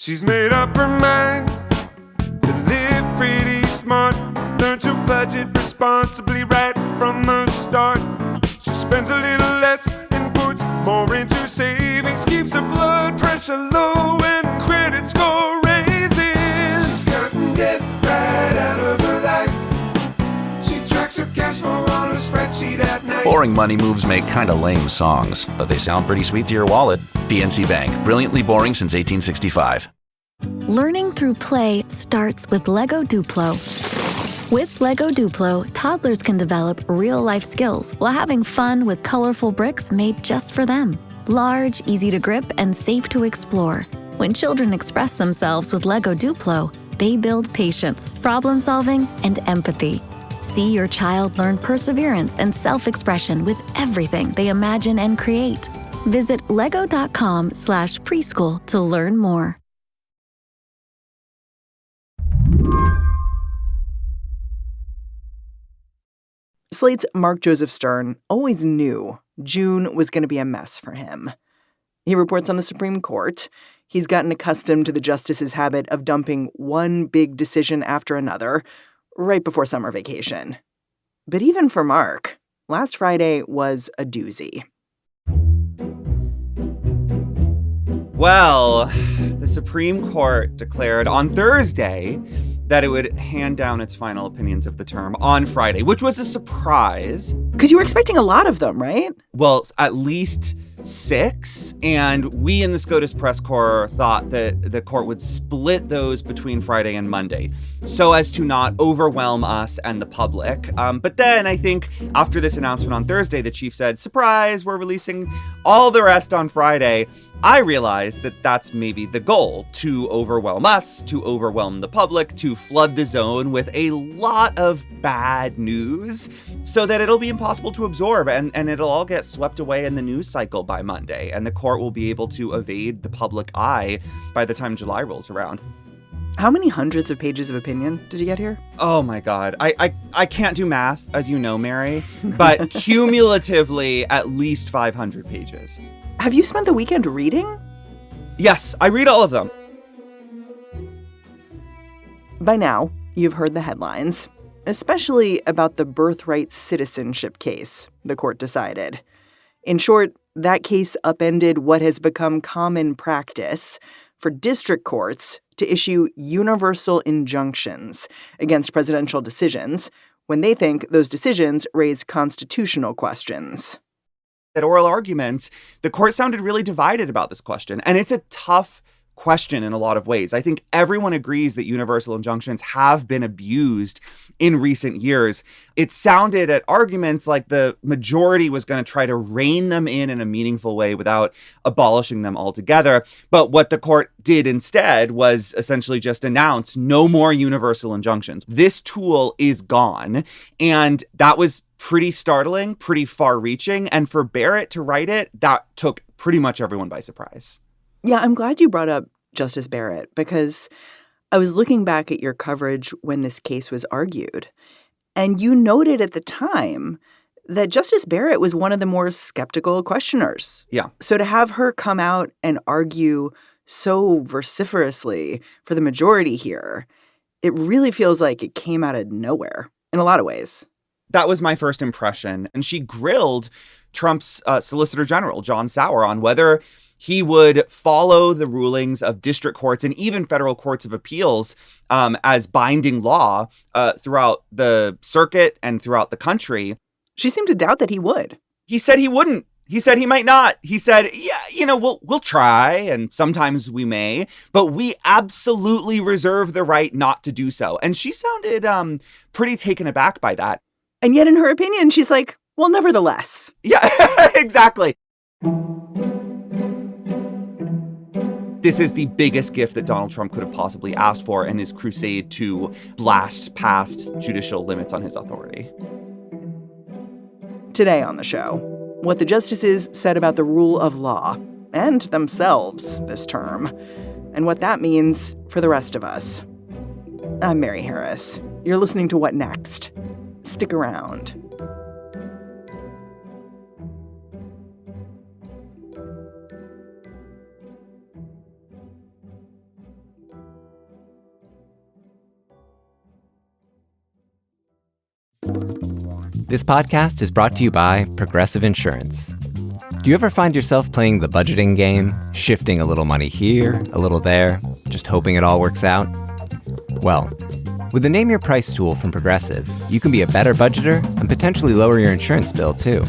She's made up her mind to live pretty smart. Learn to budget responsibly right from the start. She spends a little less and puts more into savings. Keeps her blood pressure low and credit score raises. She's cutting debt right out of her life. She tracks her cash flow on a spreadsheet at night. Boring money moves make kind of lame songs, but they sound pretty sweet to your wallet. PNC Bank, brilliantly boring since 1865. Learning through play starts with Lego Duplo. With Lego Duplo, toddlers can develop real-life skills while having fun with colorful bricks made just for them. Large, easy to grip, and safe to explore. When children express themselves with Lego Duplo, they build patience, problem-solving, and empathy. See your child learn perseverance and self-expression with everything they imagine and create. Visit lego.com/preschool to learn more. Slate's Mark Joseph Stern always knew June was going to be a mess for him. He reports on the Supreme Court. He's gotten accustomed to the justices' habit of dumping one big decision after another right before summer vacation. But even for Mark, last Friday was a doozy. Well, the Supreme Court declared on Thursday that it would hand down its final opinions of the term on Friday, which was a surprise. Because you were expecting a lot of them, right? Well, at least 6. And we in the SCOTUS press corps thought that the court would split those between Friday and Monday so as to not overwhelm us and the public. But then I think after this announcement on Thursday, the chief said, surprise, we're releasing all the rest on Friday. I realized that that's maybe the goal, to overwhelm us, to overwhelm the public, to flood the zone with a lot of bad news so that it'll be impossible to absorb and it'll all get swept away in the news cycle by Monday. And the court will be able to evade the public eye by the time July rolls around. How many hundreds of pages of opinion did you get here? Oh my God. I can't do math, as you know, Mary, but cumulatively at least 500 pages. Have you spent the weekend reading? Yes, I read all of them. By now, you've heard the headlines, especially about the birthright citizenship case the court decided. In short, that case upended what has become common practice for district courts to issue universal injunctions against presidential decisions when they think those decisions raise constitutional questions. At oral arguments, the court sounded really divided about this question, and it's a tough question in a lot of ways. I think everyone agrees that universal injunctions have been abused in recent years. It sounded at arguments like the majority was going to try to rein them in a meaningful way without abolishing them altogether. But what the court did instead was essentially just announce no more universal injunctions. This tool is gone. And that was pretty startling, pretty far-reaching. And for Barrett to write it, that took pretty much everyone by surprise. Yeah, I'm glad you brought up Justice Barrett because I was looking back at your coverage when this case was argued, and you noted at the time that Justice Barrett was one of the more skeptical questioners. Yeah. So to have her come out and argue so vociferously for the majority here, it really feels like it came out of nowhere in a lot of ways. That was my first impression. And she grilled Trump's Solicitor General, John Sauer, on whether he would follow the rulings of district courts and even federal courts of appeals as binding law throughout the circuit and throughout the country. She seemed to doubt that he would. He said he wouldn't. He said he might not. He said, yeah, we'll try, and sometimes we may, but we absolutely reserve the right not to do so. And she sounded pretty taken aback by that. And yet in her opinion, she's like, well, nevertheless. Yeah, exactly. This is the biggest gift that Donald Trump could have possibly asked for in his crusade to blast past judicial limits on his authority. Today on the show, what the justices said about the rule of law and themselves this term, and what that means for the rest of us. I'm Mary Harris. You're listening to What Next? Stick around. This podcast is brought to you by Progressive Insurance. Do you ever find yourself playing the budgeting game, shifting a little money here, a little there, just hoping it all works out? Well, with the Name Your Price tool from Progressive, you can be a better budgeter and potentially lower your insurance bill, too.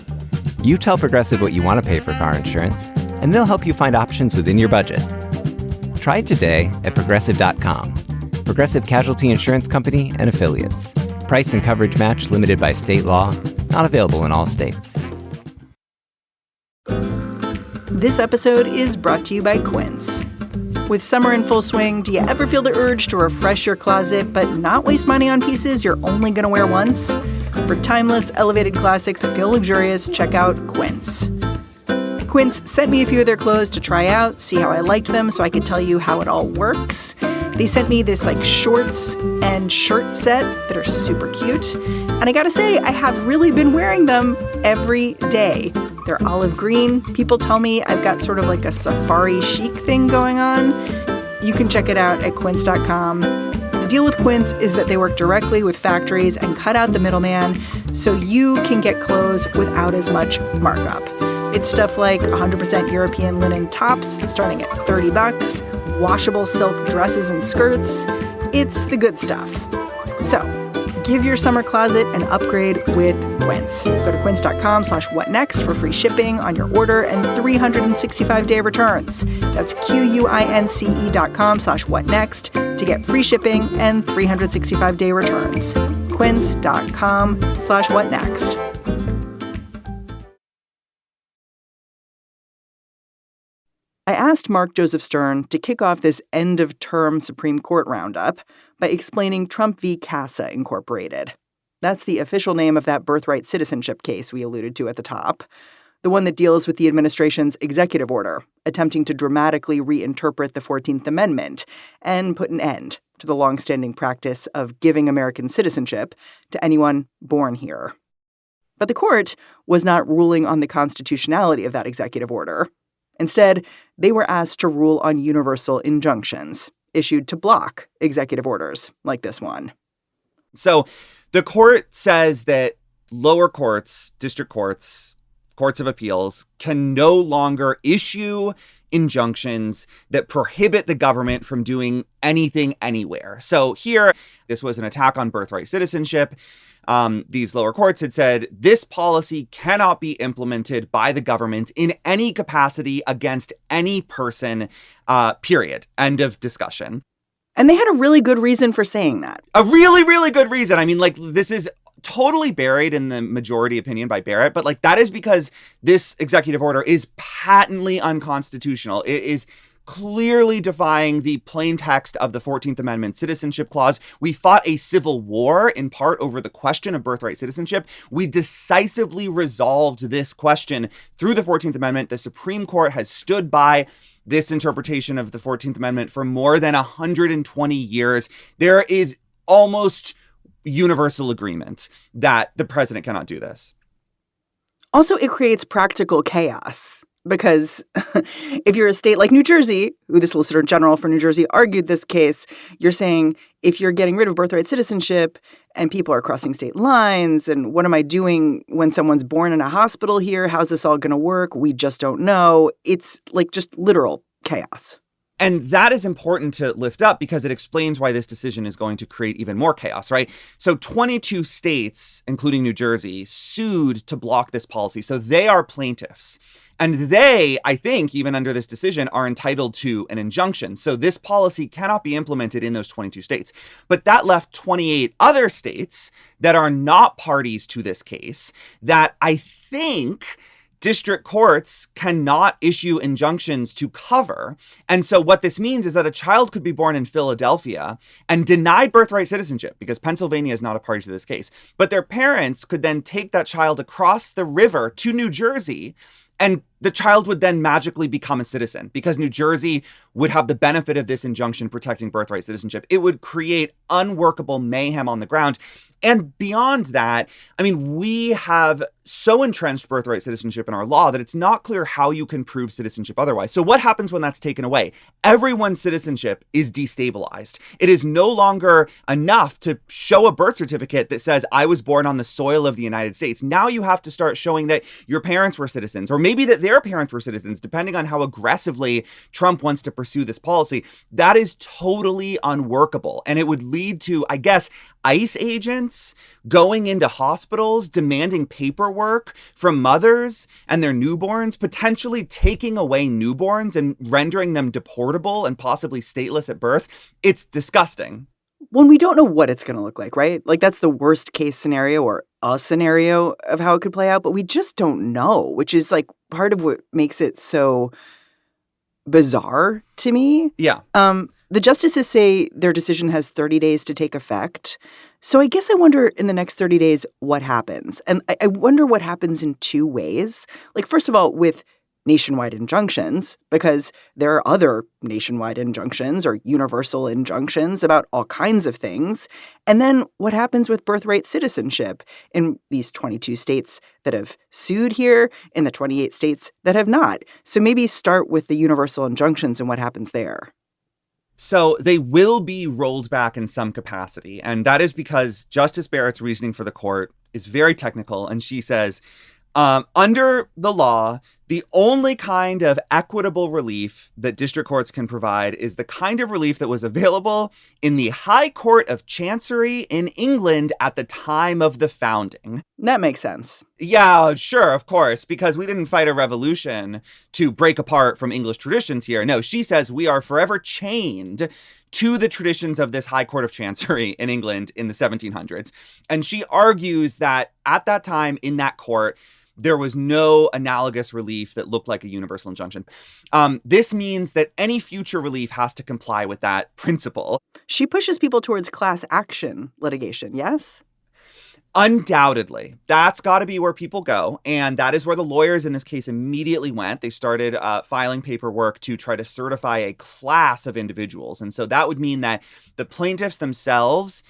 You tell Progressive what you want to pay for car insurance, and they'll help you find options within your budget. Try it today at Progressive.com. Progressive Casualty Insurance Company and Affiliates. Price and coverage match limited by state law. Not available in all states. This episode is brought to you by Quince. With summer in full swing, do you ever feel the urge to refresh your closet but not waste money on pieces you're only going to wear once? For timeless, elevated classics that feel luxurious, check out Quince. Quince sent me a few of their clothes to try out, see how I liked them so I could tell you how it all works. They sent me this shorts and shirt set that are super cute. And I gotta say, I have really been wearing them every day. They're olive green. People tell me I've got sort of like a safari chic thing going on. You can check it out at quince.com. The deal with Quince is that they work directly with factories and cut out the middleman so you can get clothes without as much markup. It's stuff like 100% European linen tops starting at $30, washable silk dresses and skirts. It's the good stuff. So, give your summer closet an upgrade with Quince. Go to quince.com/whatnext for free shipping on your order and 365-day returns. That's QUINCE.com/whatnext to get free shipping and 365-day returns. Quince.com/whatnext. I asked Mark Joseph Stern to kick off this end-of-term Supreme Court roundup by explaining Trump v. CASA Incorporated. That's the official name of that birthright citizenship case we alluded to at the top, the one that deals with the administration's executive order, attempting to dramatically reinterpret the 14th Amendment and put an end to the longstanding practice of giving American citizenship to anyone born here. But the court was not ruling on the constitutionality of that executive order. Instead, they were asked to rule on universal injunctions issued to block executive orders like this one. So the court says that lower courts, district courts, courts of appeals can no longer issue injunctions that prohibit the government from doing anything anywhere. So here, this was an attack on birthright citizenship. These lower courts had said this policy cannot be implemented by the government in any capacity against any person, period. End of discussion. And they had a really good reason for saying that. A really, really good reason. I mean, this is totally buried in the majority opinion by Barrett, but that is because this executive order is patently unconstitutional. It is clearly defying the plain text of the 14th Amendment Citizenship Clause. We fought a civil war in part over the question of birthright citizenship. We decisively resolved this question through the 14th Amendment. The Supreme Court has stood by this interpretation of the 14th Amendment for more than 120 years. There is almost universal agreement that the president cannot do this. Also, it creates practical chaos. Because if you're a state like New Jersey, who the Solicitor General for New Jersey argued this case, you're saying if you're getting rid of birthright citizenship and people are crossing state lines, and what am I doing when someone's born in a hospital here? How's this all going to work? We just don't know. It's just literal chaos. And that is important to lift up because it explains why this decision is going to create even more chaos, right? So 22 states, including New Jersey, sued to block this policy. So they are plaintiffs. And they, I think, even under this decision, are entitled to an injunction. So this policy cannot be implemented in those 22 states. But that left 28 other states that are not parties to this case that I think district courts cannot issue injunctions to cover. And so what this means is that a child could be born in Philadelphia and denied birthright citizenship because Pennsylvania is not a party to this case. But their parents could then take that child across the river to New Jersey and the child would then magically become a citizen because New Jersey would have the benefit of this injunction protecting birthright citizenship. It would create unworkable mayhem on the ground. And beyond that, I mean, we have so entrenched birthright citizenship in our law that it's not clear how you can prove citizenship otherwise. So what happens when that's taken away? Everyone's citizenship is destabilized. It is no longer enough to show a birth certificate that says, I was born on the soil of the United States. Now you have to start showing that your parents were citizens, or maybe that their parents were citizens, depending on how aggressively Trump wants to pursue this policy. That is totally unworkable. And it would lead to, I guess, ICE agents going into hospitals, demanding paperwork from mothers and their newborns, potentially taking away newborns and rendering them deportable and possibly stateless at birth. It's disgusting. When we don't know what it's going to look like, right? Like that's the worst case scenario or a scenario of how it could play out, but we just don't know, which is like part of what makes it so bizarre to me. Yeah. The justices say their decision has 30 days to take effect. So I guess I wonder in the next 30 days what happens. And I wonder what happens in two ways. Like, first of all, with nationwide injunctions, because there are other nationwide injunctions or universal injunctions about all kinds of things. And then what happens with birthright citizenship in these 22 states that have sued here, in the 28 states that have not. So maybe start with the universal injunctions and what happens there. So they will be rolled back in some capacity. And that is because Justice Barrett's reasoning for the court is very technical. And she says, under the law, the only kind of equitable relief that district courts can provide is the kind of relief that was available in the High Court of Chancery in England at the time of the founding. That makes sense. Yeah, sure, of course, because we didn't fight a revolution to break apart from English traditions here. No, she says we are forever chained to the traditions of this High Court of Chancery in England in the 1700s. And she argues that at that time in that court, there was no analogous relief that looked like a universal injunction. This means that any future relief has to comply with that principle. She pushes people towards class action litigation, yes? Undoubtedly. That's got to be where people go. And that is where the lawyers in this case immediately went. They started filing paperwork to try to certify a class of individuals. And so that would mean that the plaintiffs themselves,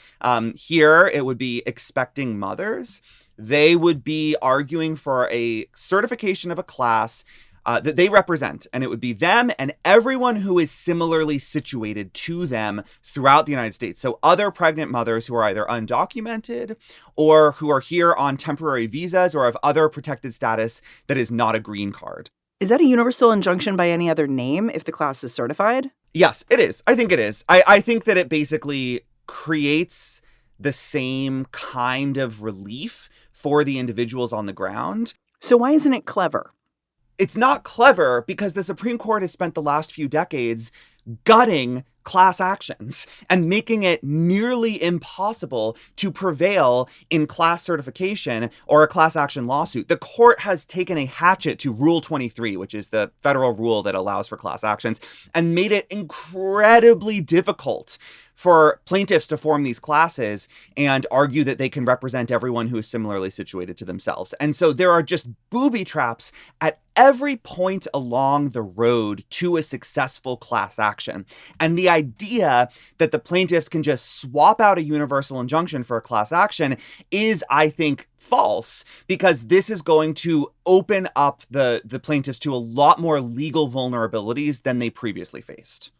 here it would be expecting mothers. They would be arguing for a certification of a class that they represent. And it would be them and everyone who is similarly situated to them throughout the United States. So other pregnant mothers who are either undocumented or who are here on temporary visas or of other protected status that is not a green card. Is that a universal injunction by any other name if the class is certified? Yes, it is. I think it is. I think that it basically creates the same kind of relief for the individuals on the ground. So why isn't it clever? It's not clever because the Supreme Court has spent the last few decades gutting class actions and making it nearly impossible to prevail in class certification or a class action lawsuit. The court has taken a hatchet to Rule 23, which is the federal rule that allows for class actions, and made it incredibly difficult for plaintiffs to form these classes and argue that they can represent everyone who is similarly situated to themselves. And so there are just booby traps at every point along the road to a successful class action. And the idea that the plaintiffs can just swap out a universal injunction for a class action is, I think, false, because this is going to open up the plaintiffs to a lot more legal vulnerabilities than they previously faced.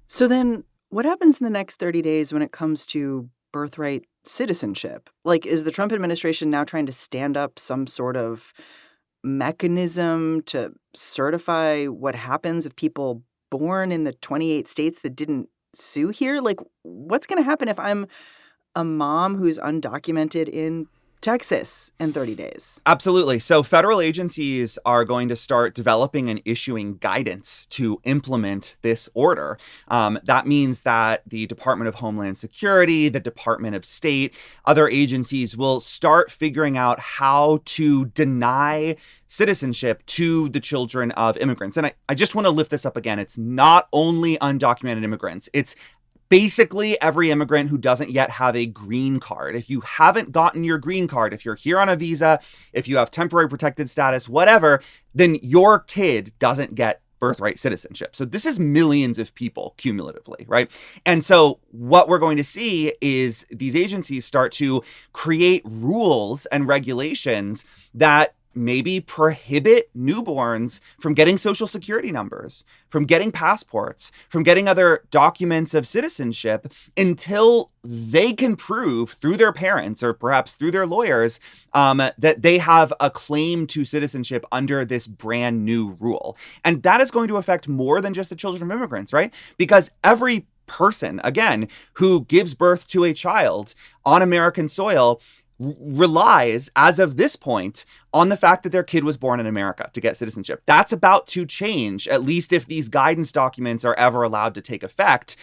So then what happens in the next 30 days when it comes to birthright citizenship? Like, is the Trump administration now trying to stand up some sort of mechanism to certify what happens with people born in the 28 states that didn't sue here? Like, what's going to happen if I'm a mom who's undocumented in Texas in 30 days? Absolutely. So federal agencies are going to start developing and issuing guidance to implement this order. That means that the Department of Homeland Security, the Department of State, other agencies will start figuring out how to deny citizenship to the children of immigrants. And I just want to lift this up again. It's not only undocumented immigrants. It's basically every immigrant who doesn't yet have a green card. If you haven't gotten your green card, if you're here on a visa, if you have temporary protected status, whatever, then your kid doesn't get birthright citizenship. So this is millions of people cumulatively, right? And so what we're going to see is these agencies start to create rules and regulations that maybe prohibit newborns from getting social security numbers, from getting passports, from getting other documents of citizenship until they can prove through their parents or perhaps through their lawyers that they have a claim to citizenship under this brand new rule. And that is going to affect more than just the children of immigrants, right? Because every person, again, who gives birth to a child on American soil relies, as of this point, on the fact that their kid was born in America to get citizenship. That's about to change, at least if these guidance documents are ever allowed to take effect,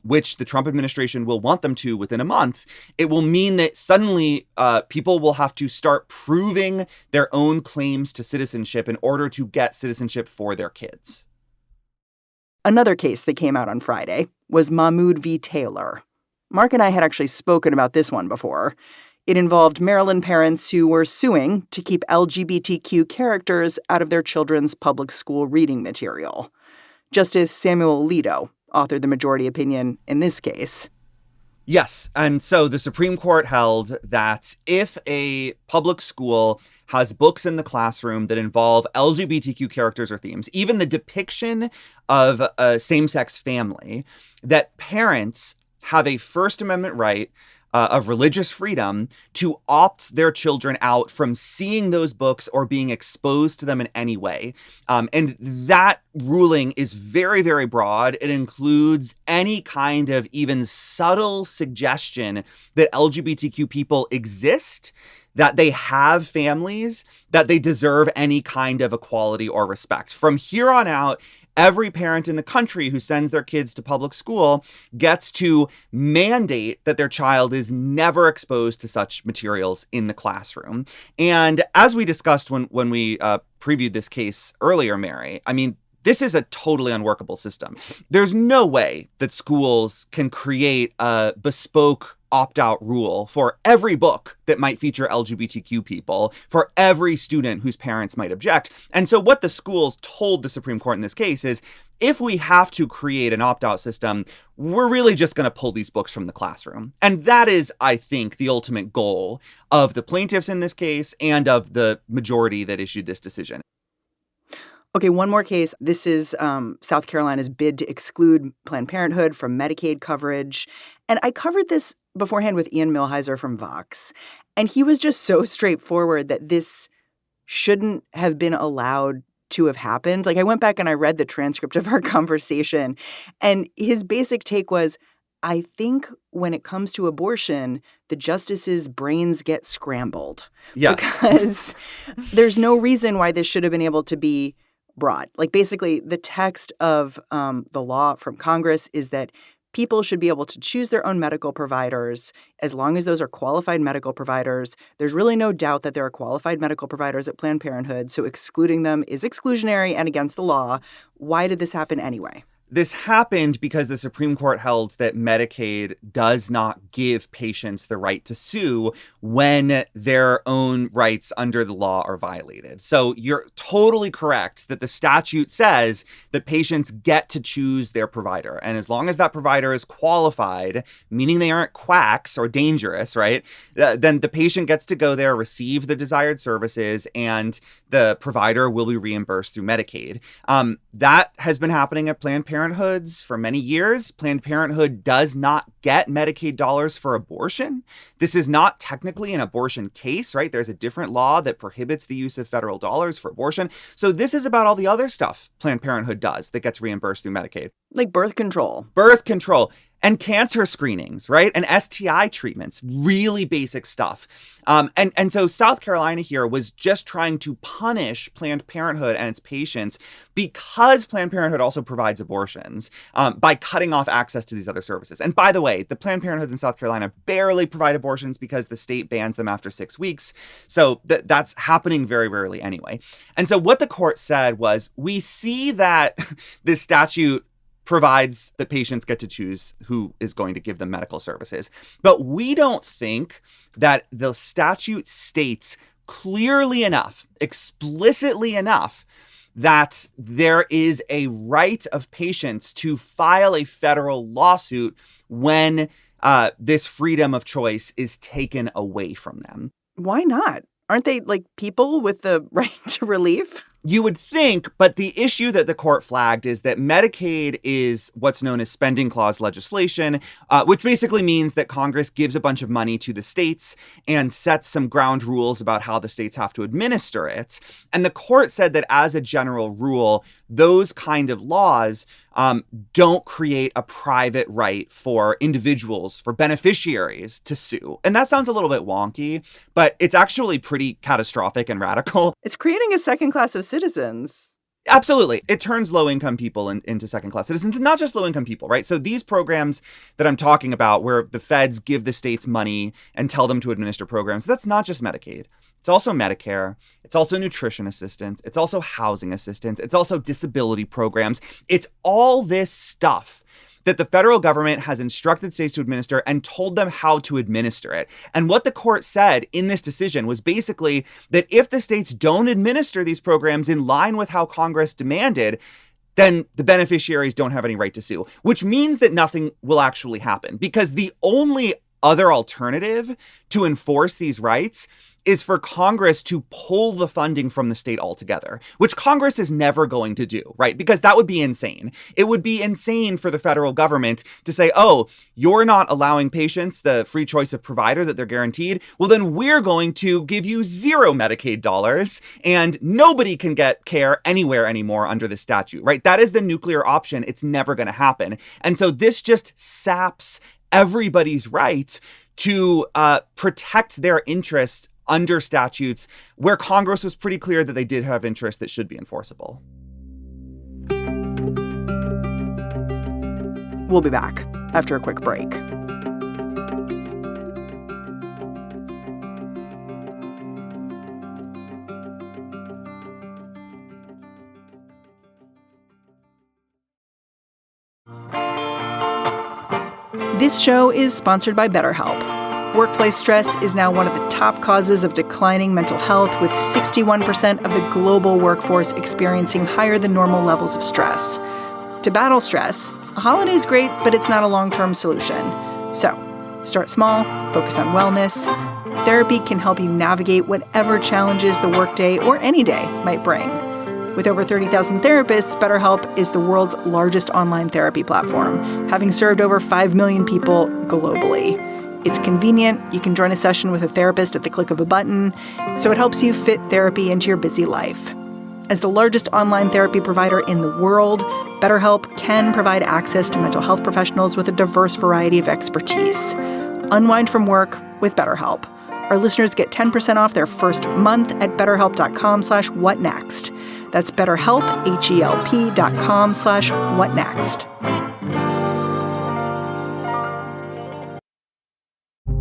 which the Trump administration will want them to within a month. It will mean that suddenly people will have to start proving their own claims to citizenship in order to get citizenship for their kids. Another case that came out on Friday was Mahmoud v. Taylor. Mark and I had actually spoken about this one before. It involved Maryland parents who were suing to keep LGBTQ characters out of their children's public school reading material. Justice Samuel Alito authored the majority opinion in this case. Yes. And so the Supreme Court held that if a public school has books in the classroom that involve LGBTQ characters or themes, even the depiction of a same-sex family, that parents have a First Amendment right of religious freedom to opt their children out from seeing those books or being exposed to them in any way. And that ruling is very, very broad. It includes any kind of even subtle suggestion that LGBTQ people exist, that they have families, that they deserve any kind of equality or respect. From here on out, every parent in the country who sends their kids to public school gets to mandate that their child is never exposed to such materials in the classroom. And as we discussed when we previewed this case earlier, Mary, I mean, this is a totally unworkable system. There's no way that schools can create a bespoke opt-out rule for every book that might feature LGBTQ people, for every student whose parents might object. And so what the schools told the Supreme Court in this case is, if we have to create an opt-out system, we're really just going to pull these books from the classroom. And that is, I think, the ultimate goal of the plaintiffs in this case and of the majority that issued this decision. Okay, one more case. This is South Carolina's bid to exclude Planned Parenthood from Medicaid coverage. And I covered this beforehand with Ian Millhiser from Vox. And he was just so straightforward that this shouldn't have been allowed to have happened. Like, I went back and I read the transcript of our conversation. And his basic take was, I think when it comes to abortion, the justices' brains get scrambled. Yes. Because there's no reason why this should have been able to be brought. Like, basically, the text of the law from Congress is that people should be able to choose their own medical providers as long as those are qualified medical providers. There's really no doubt that there are qualified medical providers at Planned Parenthood, so excluding them is exclusionary and against the law. Why did this happen anyway? This happened because the Supreme Court held that Medicaid does not give patients the right to sue when their own rights under the law are violated. So you're totally correct that the statute says that patients get to choose their provider. And as long as that provider is qualified, meaning they aren't quacks or dangerous, right, then the patient gets to go there, receive the desired services, and the provider will be reimbursed through Medicaid. That has been happening at Planned Parenthoods for many years. Planned Parenthood does not get Medicaid dollars for abortion. This is not technically an abortion case, right? There's a different law that prohibits the use of federal dollars for abortion. So this is about all the other stuff Planned Parenthood does that gets reimbursed through Medicaid. Like birth control. Birth control. And cancer screenings, right? And STI treatments, really basic stuff. And so South Carolina here was just trying to punish Planned Parenthood and its patients because Planned Parenthood also provides abortions by cutting off access to these other services. And by the way, the Planned Parenthood in South Carolina barely provide abortions because the state bans them after 6 weeks. So that's happening very rarely anyway. And so what the court said was, we see that this statute provides that patients get to choose who is going to give them medical services. But we don't think that the statute states clearly enough, explicitly enough, that there is a right of patients to file a federal lawsuit when this freedom of choice is taken away from them. Why not? Aren't they like people with the right to relief? You would think, but the issue that the court flagged is that Medicaid is what's known as spending clause legislation, which basically means that Congress gives a bunch of money to the states and sets some ground rules about how the states have to administer it. And the court said that as a general rule, those kind of laws don't create a private right for individuals, for beneficiaries to sue. And that sounds a little bit wonky, but it's actually pretty catastrophic and radical. It's creating a second class of citizens. Absolutely. It turns low-income people into second-class citizens, and not just low-income people, right? So these programs that I'm talking about where the feds give the states money and tell them to administer programs, that's not just Medicaid. It's also Medicare. It's also nutrition assistance. It's also housing assistance. It's also disability programs. It's all this stuff that the federal government has instructed states to administer and told them how to administer it. And what the court said in this decision was basically that if the states don't administer these programs in line with how Congress demanded, then the beneficiaries don't have any right to sue, which means that nothing will actually happen, because the only other alternative to enforce these rights is for Congress to pull the funding from the state altogether, which Congress is never going to do, right? Because that would be insane. It would be insane for the federal government to say, oh, you're not allowing patients the free choice of provider that they're guaranteed. Well, then we're going to give you zero Medicaid dollars and nobody can get care anywhere anymore under the statute, right? That is the nuclear option. It's never going to happen. And so this just saps everybody's right to protect their interests under statutes where Congress was pretty clear that they did have interests that should be enforceable. We'll be back after a quick break. This show is sponsored by BetterHelp. Workplace stress is now one of the top causes of declining mental health, with 61% of the global workforce experiencing higher than normal levels of stress. To battle stress, a holiday is great, but it's not a long-term solution. So, start small, focus on wellness. Therapy can help you navigate whatever challenges the workday or any day might bring. With over 30,000 therapists, BetterHelp is the world's largest online therapy platform, having served over 5 million people globally. It's convenient. You can join a session with a therapist at the click of a button, so it helps you fit therapy into your busy life. As the largest online therapy provider in the world, BetterHelp can provide access to mental health professionals with a diverse variety of expertise. Unwind from work with BetterHelp. Our listeners get 10% off their first month at BetterHelp.com/whatnext. That's BetterHelp, HELP.com/whatnext.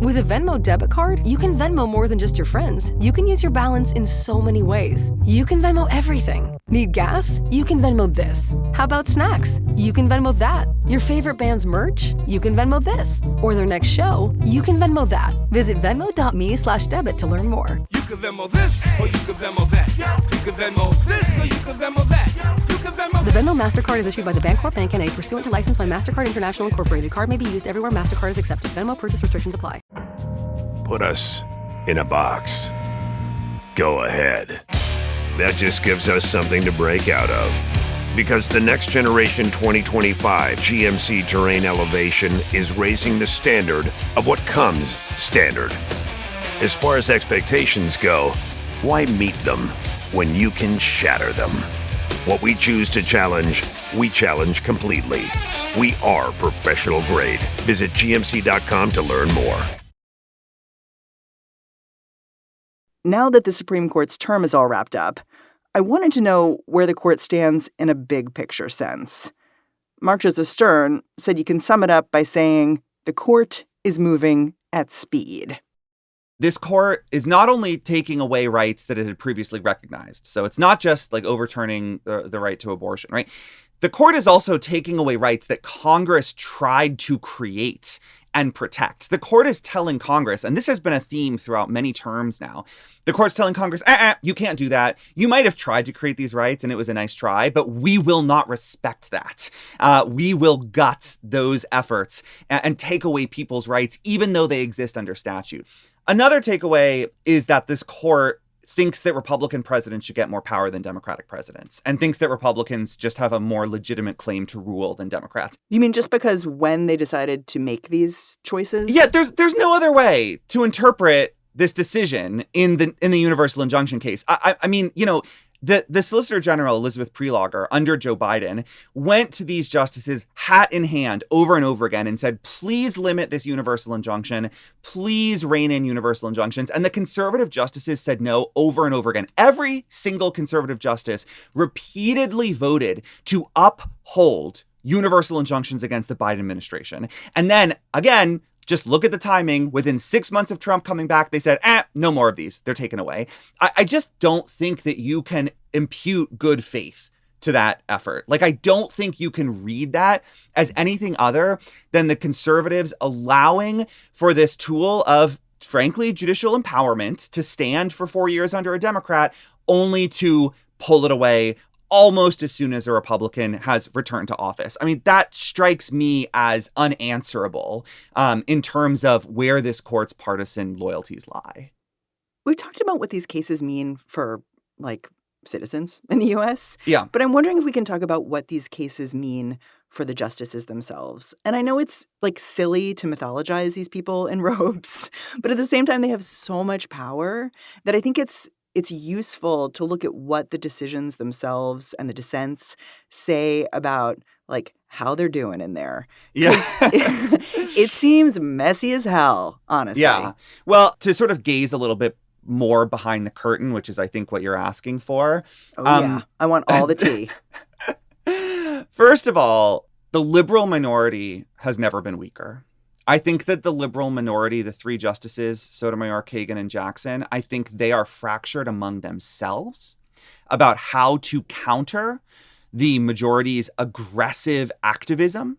With a Venmo debit card, you can Venmo more than just your friends. You can use your balance in so many ways. You can Venmo everything. Need gas? You can Venmo this. How about snacks? You can Venmo that. Your favorite band's merch? You can Venmo this. Or their next show? You can Venmo that. Visit Venmo.me/debit to learn more. You can Venmo this, or you can Venmo that. You can Venmo this, or you can Venmo that. You can Venmo. The Venmo MasterCard is issued by the Bancorp Bank N.A. pursuant to license by MasterCard International Incorporated. Card may be used everywhere MasterCard is accepted. Venmo purchase restrictions apply. Put us in a box. Go ahead. That just gives us something to break out of. Because the next generation 2025 GMC Terrain Elevation is raising the standard of what comes standard. As far as expectations go, why meet them when you can shatter them? What we choose to challenge, we challenge completely. We are professional grade. Visit GMC.com to learn more. Now that the Supreme Court's term is all wrapped up, I wanted to know where the court stands in a big picture sense. Mark Joseph Stern said you can sum it up by saying the court is moving at speed. This court is not only taking away rights that it had previously recognized. So it's not just like overturning the right to abortion, right? the court is also taking away rights that Congress tried to create and protect. The court is telling Congress, and this has been a theme throughout many terms now, the court's telling Congress, you can't do that. You might have tried to create these rights and it was a nice try, but we will not respect that. We will gut those efforts and take away people's rights, even though they exist under statute. Another takeaway is that this court thinks that Republican presidents should get more power than Democratic presidents, and thinks that Republicans just have a more legitimate claim to rule than Democrats. You mean just because when they decided to make these choices? Yeah, there's no other way to interpret this decision in the universal injunction case. I mean, you know, the Solicitor General, Elizabeth Prelogar, under Joe Biden, went to these justices hat in hand over and over again and said, please limit this universal injunction. Please rein in universal injunctions. And the conservative justices said no over and over again. Every single conservative justice repeatedly voted to uphold universal injunctions against the Biden administration. And then, again, just look at the timing. Within 6 months of Trump coming back, they said, no more of these. They're taken away. I just don't think that you can impute good faith to that effort. Like, I don't think you can read that as anything other than the conservatives allowing for this tool of, frankly, judicial empowerment to stand for 4 years under a Democrat, only to pull it away almost as soon as a Republican has returned to office. I mean, that strikes me as unanswerable in terms of where this court's partisan loyalties lie. We've talked about what these cases mean for, like, citizens in the U.S. Yeah. But I'm wondering if we can talk about what these cases mean for the justices themselves. And I know it's, like, silly to mythologize these people in robes, but at the same time, they have so much power that I think it's useful to look at what the decisions themselves and the dissents say about, like, how they're doing in there. Yeah. It seems messy as hell, honestly. Yeah. Well, to sort of gaze a little bit more behind the curtain, which is, I think, what you're asking for. Yeah. I want all the tea. First of all, the liberal minority has never been weaker. I think that the liberal minority, the three justices, Sotomayor, Kagan, and Jackson, I think they are fractured among themselves about how to counter the majority's aggressive activism.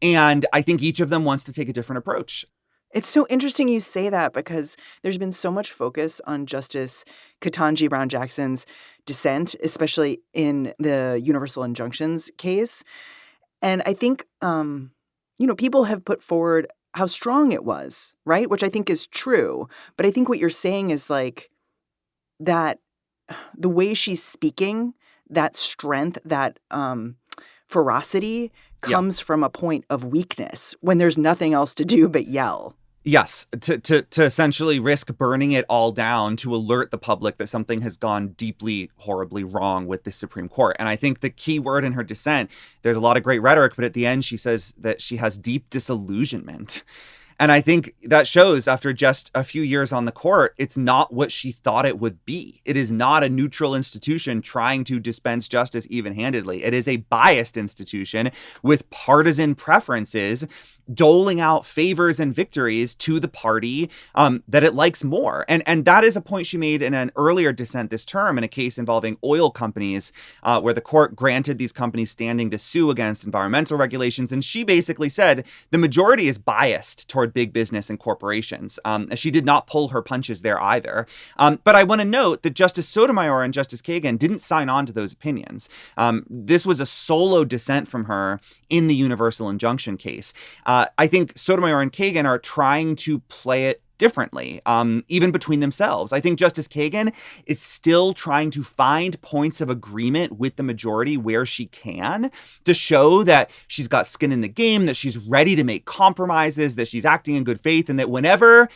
And I think each of them wants to take a different approach. It's so interesting you say that because there's been so much focus on Justice Ketanji Brown Jackson's dissent, especially in the universal injunctions case. And I think, people have put forward how strong it was, right? Which I think is true. But I think what you're saying is, like, that the way she's speaking, that strength, that ferocity comes from a point of weakness when there's nothing else to do but yell. Yes, to essentially risk burning it all down to alert the public that something has gone deeply, horribly wrong with the Supreme Court. And I think the key word in her dissent, there's a lot of great rhetoric, but at the end she says that she has deep disillusionment. And I think that shows after just a few years on the court, it's not what she thought it would be. It is not a neutral institution trying to dispense justice even-handedly. It is a biased institution with partisan preferences doling out favors and victories to the party that it likes more. And that is a point she made in an earlier dissent this term in a case involving oil companies where the court granted these companies standing to sue against environmental regulations. And she basically said the majority is biased toward big business and corporations. She did not pull her punches there either. But I want to note that Justice Sotomayor and Justice Kagan didn't sign on to those opinions. This was a solo dissent from her in the universal injunction case. I think Sotomayor and Kagan are trying to play it differently, even between themselves. I think Justice Kagan is still trying to find points of agreement with the majority where she can to show that she's got skin in the game, that she's ready to make compromises, that she's acting in good faith, and that whenever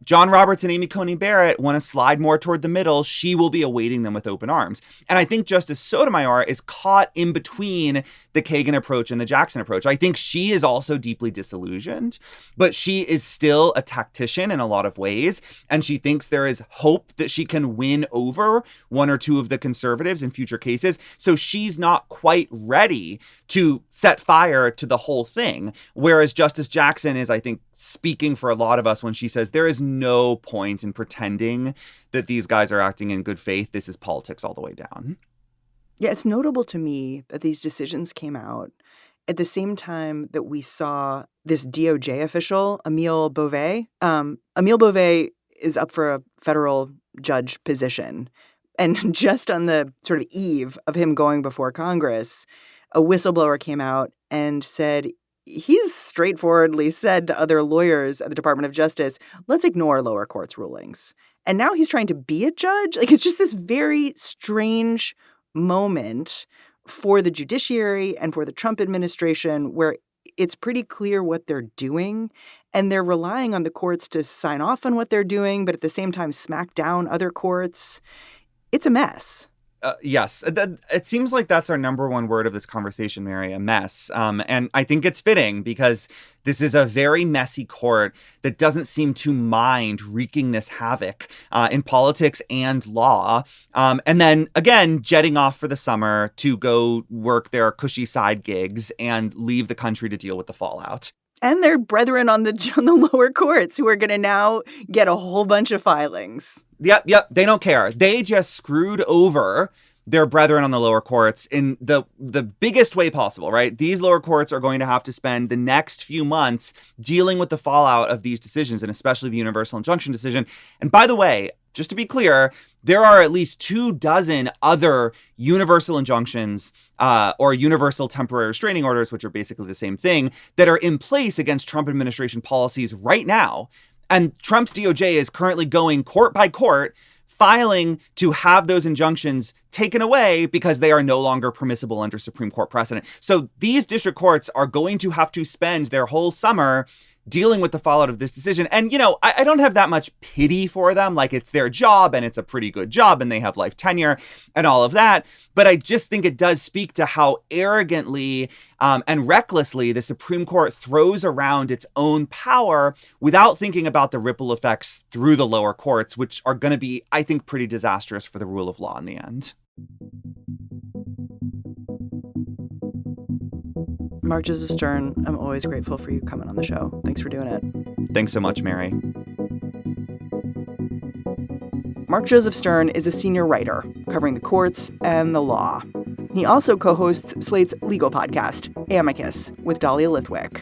John Roberts and Amy Coney Barrett want to slide more toward the middle, she will be awaiting them with open arms. And I think Justice Sotomayor is caught in between the Kagan approach and the Jackson approach. I think she is also deeply disillusioned, but she is still a tactician in a lot of ways. And she thinks there is hope that she can win over one or two of the conservatives in future cases. So she's not quite ready to set fire to the whole thing. Whereas Justice Jackson is, I think, speaking for a lot of us when she says there is no point in pretending that these guys are acting in good faith. This is politics all the way down. Yeah, it's notable to me that these decisions came out at the same time that we saw this DOJ official, Emile Beauvais. Emile Beauvais is up for a federal judge position. And just on the sort of eve of him going before Congress, a whistleblower came out and said, he's straightforwardly said to other lawyers at the Department of Justice, let's ignore lower courts' rulings. And now he's trying to be a judge? Like, it's just this very strange moment for the judiciary and for the Trump administration where it's pretty clear what they're doing, and they're relying on the courts to sign off on what they're doing, but at the same time smack down other courts. It's a mess. Yes, it seems like that's our number one word of this conversation, Mary, a mess. And I think it's fitting because this is a very messy court that doesn't seem to mind wreaking this havoc in politics and law. And then, again, jetting off for the summer to go work their cushy side gigs and leave the country to deal with the fallout. And their brethren on the lower courts who are going to now get a whole bunch of filings. Yep. They don't care. They just screwed over their brethren on the lower courts in the biggest way possible, right? These lower courts are going to have to spend the next few months dealing with the fallout of these decisions, and especially the universal injunction decision. And by the way, just to be clear, there are at least 24 other universal injunctions or universal temporary restraining orders, which are basically the same thing, that are in place against Trump administration policies right now. And Trump's DOJ is currently going court by court, filing to have those injunctions taken away because they are no longer permissible under Supreme Court precedent. So these district courts are going to have to spend their whole summer dealing with the fallout of this decision. And, I don't have that much pity for them. Like, it's their job and it's a pretty good job and they have life tenure and all of that. But I just think it does speak to how arrogantly and recklessly the Supreme Court throws around its own power without thinking about the ripple effects through the lower courts, which are going to be, I think, pretty disastrous for the rule of law in the end. Marches of Stern, I'm always grateful for you coming on the show. Thanks for doing it. Thanks so much, Mary. Mark Joseph Stern is a senior writer covering the courts and the law. He also co-hosts Slate's legal podcast, Amicus, with Dahlia Lithwick.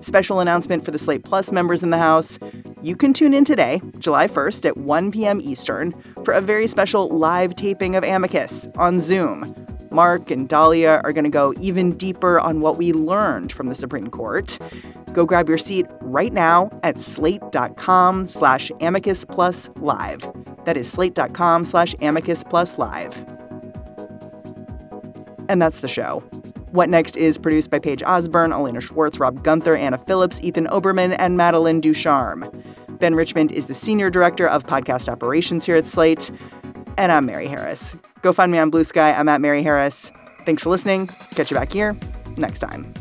Special announcement for the Slate Plus members in the House. You can tune in today, July 1st at 1 p.m. Eastern, for a very special live taping of Amicus on Zoom. Mark and Dahlia are going to go even deeper on what we learned from the Supreme Court. Go grab your seat right now at slate.com/amicus plus live. That is slate.com/amicus plus live. And that's the show. What Next is produced by Paige Osburn, Elena Schwartz, Rob Gunther, Anna Phillips, Ethan Oberman, and Madeline Ducharme. Ben Richmond is the Senior Director of Podcast Operations here at Slate. And I'm Mary Harris. Go find me on Blue Sky. I'm at Mary Harris. Thanks for listening. Catch you back here next time.